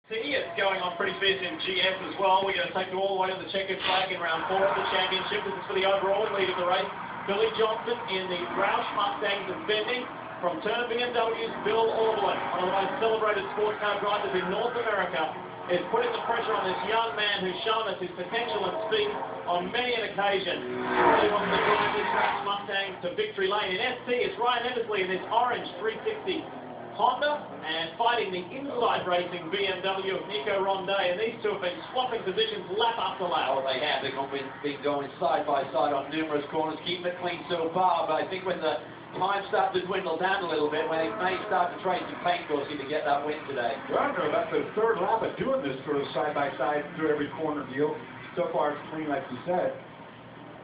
It's going on pretty fierce in GF as well. We're going to take you all the way to the checkered flag in round 4 of the championship. This is for the overall lead of the race. Billy Johnson in the Roush Mustangs defending from Turner BMW's Bill Orblin, one of the most celebrated sports car drivers in North America, is putting the pressure on this young man who's shown us his potential and speed on many an occasion. He wants to drive this Roush Mustang to victory lane. In ST, it's Ryan Eversley in this orange 360 Honda, and fighting the inside racing BMW of Nico Ronde, and these two have been swapping positions lap after lap. Oh, they have. They've been going side by side on numerous corners, keeping it clean so far, but I think when the time starts to dwindle down a little bit, when they may start to trade some paint, goes to get that win today. Well, I know that's the third lap of doing this sort of side-by-side through every corner deal. So far it's clean, like you said.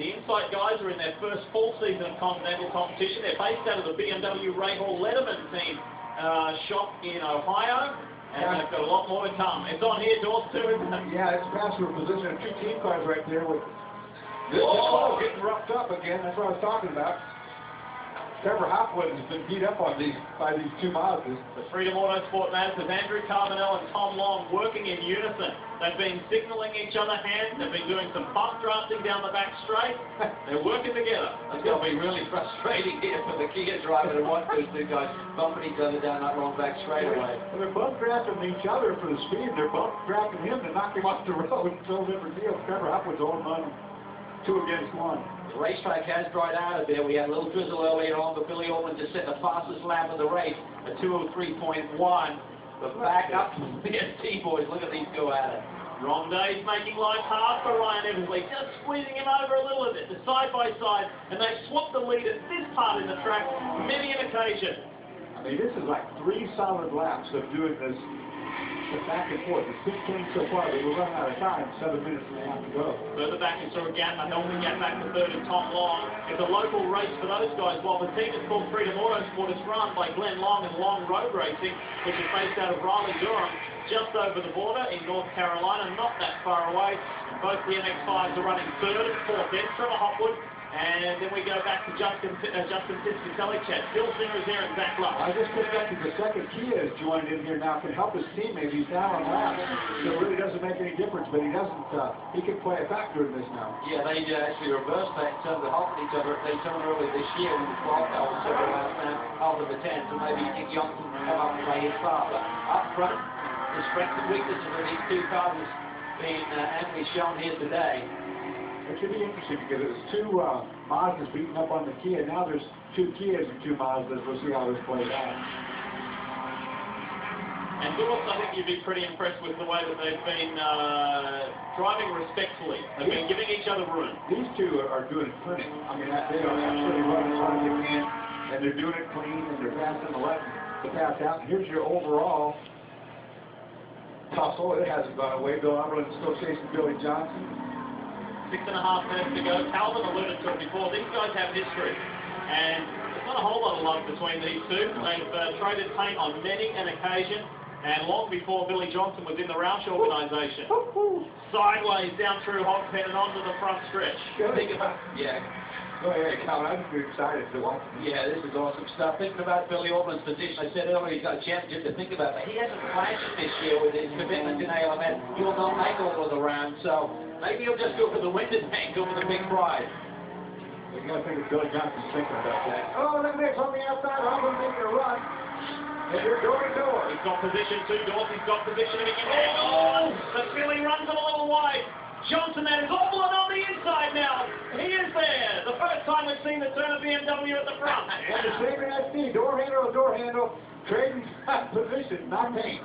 The Insight guys are in their first full season of continental competition. They're based out of the BMW Rahal Letterman team shop in Ohio, and they've got a lot more to come. It's on here, doors too, isn't it? Yeah, it's passenger position. 2 team cars right there with this ball getting roughed up again. That's what I was talking about. Trevor Hopwood has been beat up on by these 2 Mazdas. The Freedom Autosport Mazdas, Andrew Carbonell and Tom Long working in unison. They've been signaling each other hands. They've been doing some bump drafting down the back straight. They're working together. It's going to be really frustrating here for the Kia driver to watch those 2 guys bumping each other down that long back straightaway. Well, they're both drafting each other for the speed. They're both drafting him to knock him off the road. It's a different deal. Trevor Hopwood's all on 2 against 1. The racetrack has dried out a bit. We had a little drizzle earlier on, but Billy Orblin just set the fastest lap of the race at 2:03.1. But back up to the ST boys. Look at these go at it. Ronde's making life hard for Ryan Eversley, just squeezing him over a little bit, side by side, and they've swapped the lead at this part in the track many an occasion. I mean, this is like 3 solid laps of doing this back and forth. It's 6 clean so far, but we're running out of time. 7 minutes and a half to go. Further back into a gap, a healthy gap back to third and Tom Long. It's a local race for those guys, while the team is called Freedom Autosport. It's run by Glenn Long and Long Road Racing, which is based out of Raleigh, Durham, just over the border in North Carolina, not that far away. And both the MX-5s are running third and fourth. Then Trevor Hopwood. And then we go back to Justin Piscatelli, Phil Singer is there at Zach Luck. I just picked up that the second Kia has joined in here now, can help his teammate. He's down on laps, so it really doesn't make any difference, but he doesn't, he can play a factor in this now. Yeah, they actually reversed that in terms of helping each other. If they turned early this year with the 12 hours, several laps now out of the 10, so maybe Nick Johnson can come up and play his part. But up front, the strengths and weaknesses of these 2 cars has been amply shown here today. It should be interesting because it was 2 Mazdas beating up on the Kia. Now there's 2 Kias and 2 Mazdas. We'll see how this plays out. And Lewis, I think you'd be pretty impressed with the way that they've been driving respectfully. They've been giving each other room. These 2 are doing it clean. I mean, they are absolutely running as hard as they can, and they're doing it clean, and they're passing the pass out. And here's your overall tussle. It hasn't gone away. Bill Orblin still chasing Billy Johnson. 6.5 minutes to go. Calvin alluded to it before. These guys have history, and there's not a whole lot of love between these 2. They've traded paint on many an occasion, and long before Billy Johnson was in the Roush organisation. Sideways down through Hogshead and onto the front stretch. Think about, yeah. Go ahead, Calvin. I'm just excited to watch. Yeah, this is awesome stuff. Thinking about Billy Orblin's position, I said earlier he's got a championship to think about, but he hasn't flashed this year with his commitment in ALMS. He will not make all of the rounds, so maybe he'll just go for the winded tank, go for the big prize. You got to think of Billy Johnson's thinking about that. Oh, look at this on the outside. I'm going to make a run. And you're door to door. He's got position 2 doors. He's got position to begin. Oh, but Billy runs it a little wide. Johnson and is Orblin on the inside now. He is there. The first time we've seen the Turner BMW at the front. And the same SD, door handle, trading position, not paint.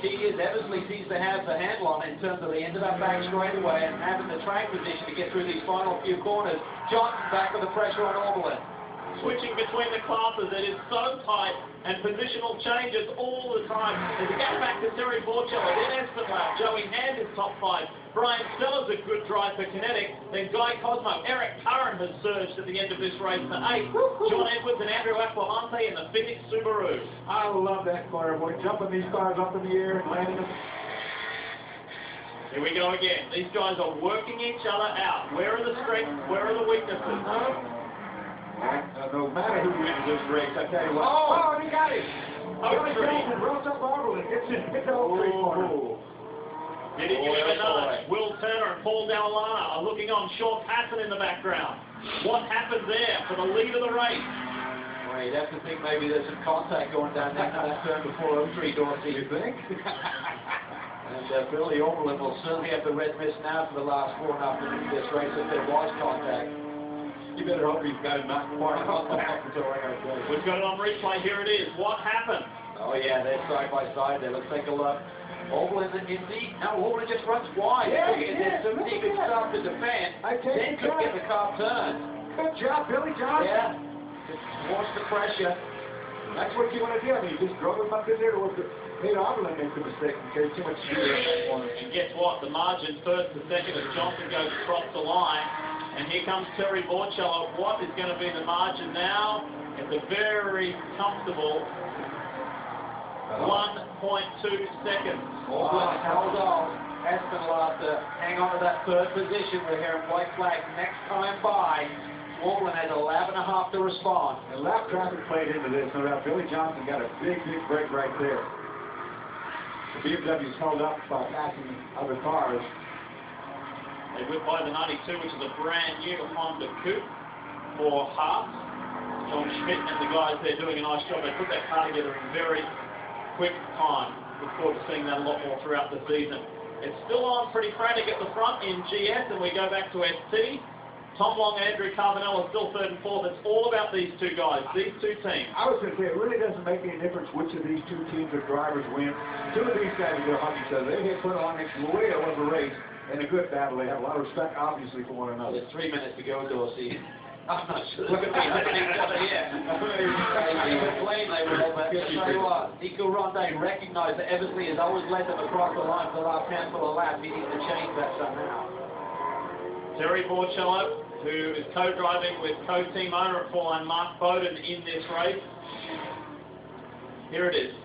Key is Eversley seems to have the handle on it in terms of the end of that back straightaway and having the track position to get through these final few corners. Johnson back with the pressure on Orblin. Switching between the classes, it is so tight, and positional changes all the time. There's a gap back to Terry Borcella, then Espenlaub, Joey Hand is top 5. Brian Steller's a good drive for Kinetic. Then Guy Cosmo, Eric Curran has surged at the end of this race to 8. John Edwards and Andrew Aquilante in the Phoenix Subaru. I love that corner, boy. Jumping these cars up in the air and landing them. Here we go again. These guys are working each other out. Where are the strengths? Where are the weaknesses? No matter who wins this race, I tell you what. Oh, he got it. Billy Johnson rolls up Orblin. It's an Oak Tree corner. Did he give him a nudge? Will Turner and Paul Dallana are looking on. Sean Passon in the background. What happened there for the lead of the race? Well, you'd have to think maybe there's some contact going down there in that turn before Oaktree, Dorsey. You think? And Billy Oberlin will certainly have the red mist now for the last 4.5 minutes of this race if there was contact. You better hope he's got it not far enough back. That's all I got to tell you. We've got it on replay. Here it is. What happened? Oh yeah, they're side by side there. Let's take a look. Oberlin in the... Now Oberlin just runs wide. Yeah, There's so he could start to defend. Then could get the car turned. Good job, Billy Johnson. Yeah. Just force the pressure. That's what you want to do. I mean, you just drove him up in there to work. Made Oberlin make the mistake and carried too much speed in that corner. And guess what? The margin first to second as Johnson goes across the line. And here comes Terry Borcello. What is going to be the margin now? It's a very comfortable 1.2 seconds. Oberlin held on. Espen will have to hang on to that third position. We're hearing white flag next time by. Oberlin has 11.5 to respond. And lap traffic played into this. No doubt Billy Johnson got a big break right there. The BMW's held up by passing other cars. They whip by the 92, which is a brand new Honda Coupe for Haas. John Schmidt and the guys there doing a nice job. They put that car together in very quick time. Look forward to seeing that a lot more throughout the season. It's still on pretty frantic at the front in GS, and we go back to ST. Tom Long and Andrew Carbonell are still third and fourth. It's all about these two guys, these two teams. I was going to say, it really doesn't make any difference which of these two teams or drivers win. Two of these guys are going to hunt each other. They get put on next way of a race in a good battle. They have a lot of respect, obviously, for one another. There's 3 minutes to go, Dorsey. I'm not sure they're going to be hitting each other yet. They would claim they will, but I'll tell you what, Nico Ronde recognized that Eversley has always led them across the line for the last handful of laps. He needs to change that somehow. Terry Borcello, who is co-driving with co-team owner at Line Mark Bowden in this race. Here it is.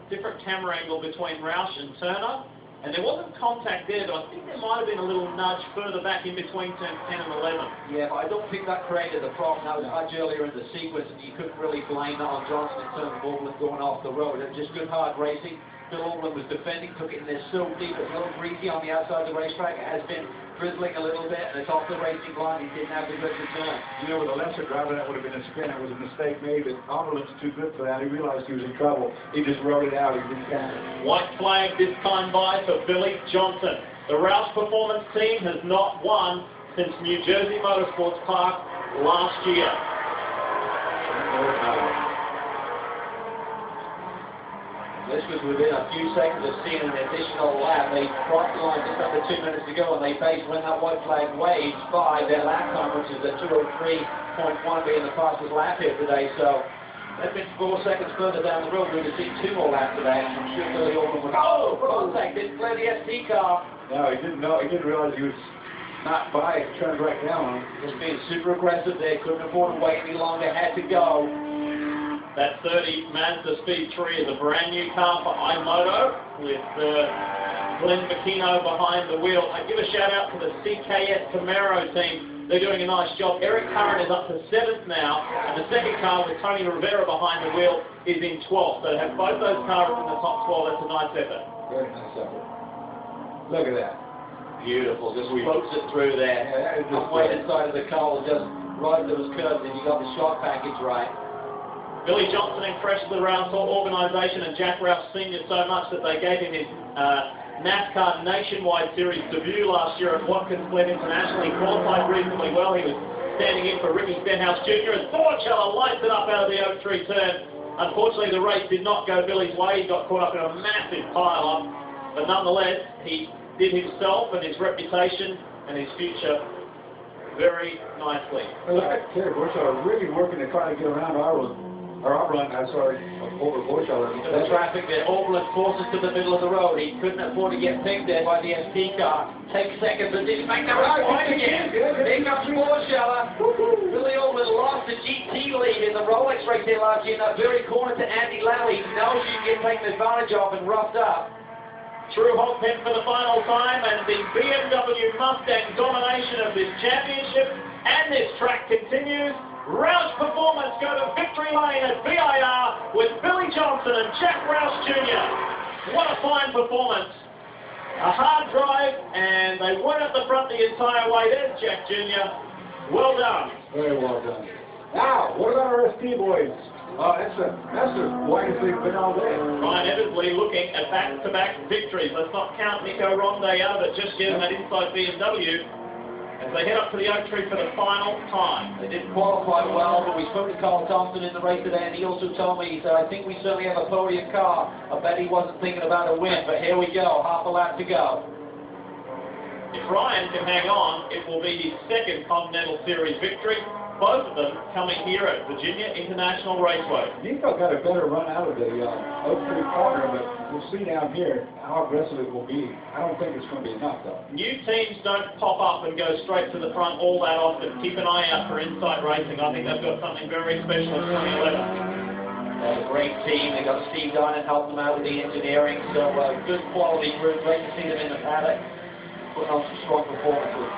Different camera angle between Roush and Turner. And there wasn't contact there, but I think there might have been a little nudge further back in between turns 10 and 11. Yeah, but I don't think that created the problem. That was much earlier in the sequence, and you couldn't really blame that on Johnson in terms of Oberlin going off the road. It was just good hard racing. Bill Oberlin was defending, took it in there so deep. It's a little greasy on the outside of the racetrack. It has been drizzling a little bit, and it's off the racing line. He didn't have the good return. You know, with a lesser driver, that would have been a spin. It was a mistake made, but Oberlin's too good for that. He realized he was in trouble. He just rode it out. He didn't count it. White flag this time by for Billy Johnson. The Roush Performance team has not won since New Jersey Motorsports Park last year. This was within a few seconds of seeing an additional lap. They crossed the line just under 2 minutes to go, and they faced when that white flag waved by their lap time, which is a 2:03.1, being the fastest lap here today. So they've been 4 seconds further down the road. We would have seen 2 more laps of that. I'm sure Billy Oberlin would. Oh, contact! Didn't clear the ST car. No, he didn't know. He didn't realize he was not by. He turned right down on him. Just being super aggressive there. Couldn't afford to wait any longer. Had to go. That 30 Mazda Speed 3 is a brand new car for iMoto with Glenn Bacchino behind the wheel. I give a shout out to the CKS Camaro team. They're doing a nice job. Eric Curran is up to 7th now, and the second car with Tony Rivera behind the wheel is in 12th. So to have both those cars in the top 12, that's a nice effort. Very nice effort. Look at that. Beautiful. Just floats it through there. Yeah, that is just Halfway inside of the car will just ride those curves, and you got the shock package right. Billy Johnson impressed the Roush organisation and Jack Roush Sr. so much that they gave him his NASCAR Nationwide Series debut last year at Watkins Glen International. He qualified reasonably well. He was standing in for Ricky Stenhouse Jr. as Borcello lights it up out of the Oaktree turn. Unfortunately, the race did not go Billy's way. He got caught up in a massive pile-up. But nonetheless, he did himself and his reputation and his future very nicely. Look at Terry Borcello really working to try to get around Oberlin. Over Borcello. The traffic there. Oberlin forces to the middle of the road. He couldn't afford to get picked there by the ST car. Takes seconds, but didn't make that right point again. Here comes Borcello. Billy Oberlin lost the GT lead in the Rolex race there last year in that very corner to Andy Lally. He knows you can get taken advantage of and roughed up. True Hawk pin for the final time, and the BMW Mustang domination of this championship and this track continues. Roush Performance go to victory lane at VIR with Billy Johnson and Jack Roush Jr. What a fine performance. A hard drive, and they weren't at the front the entire way. There's Jack Jr. Well done. Very well done. Now, what about our SP boys? That's the widest they've been all day. Ryan Eversley looking at back-to-back victories. Let's not count Nico Rondeau, but just give him that inside BMW as they head up to the Oak Tree for the final time. They didn't qualify well, but we spoke to Carl Thompson in the race today, and he also told me, he said, I think we certainly have a podium car. I bet he wasn't thinking about a win, but here we go, half a lap to go. If Ryan can hang on, it will be his second Continental Series victory. Both of them coming here at Virginia International Raceway. Nico got a better run out of the Oak Tree corner, but we'll see down here how aggressive it will be. I don't think it's going to be enough, though. New teams don't pop up and go straight to the front all that often. Keep an eye out for Insight Racing. I think they've got something very special in 2011. A great team. They got Steve Dinan helping them out with the engineering, so good quality group. Great to see them in the paddock, putting on some strong performances.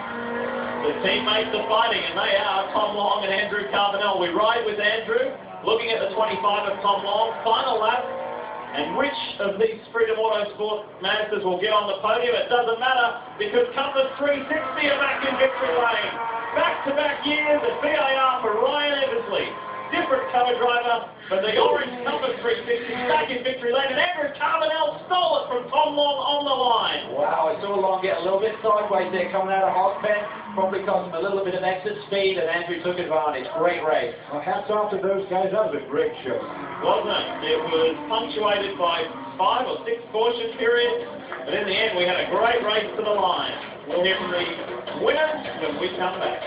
The teammates are fighting, and they are Tom Long and Andrew Carbonell. We ride with Andrew, looking at the 25 of Tom Long, final lap, and which of these Freedom Autosport Mazdas will get on the podium? It doesn't matter, because Compass 360 are back in victory lane. Back-to-back years at VIR for Ryan Eversley. Different cover driver, but the orange Compass 360 back in victory lane, and Andrew Carbonell stole it from Tom Long on the line. Wow, I saw Long get a little bit sideways there coming out of hot pen. Probably cost him a little bit of exit speed, and Andrew took advantage. Great race. Well, hats off to those guys. That was a great show. Wasn't it? It was punctuated by 5 or 6 caution periods, but in the end we had a great race to the line. We'll hear from the winners when we come back.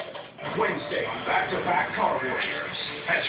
Wednesday, back-to-back car warriors. That's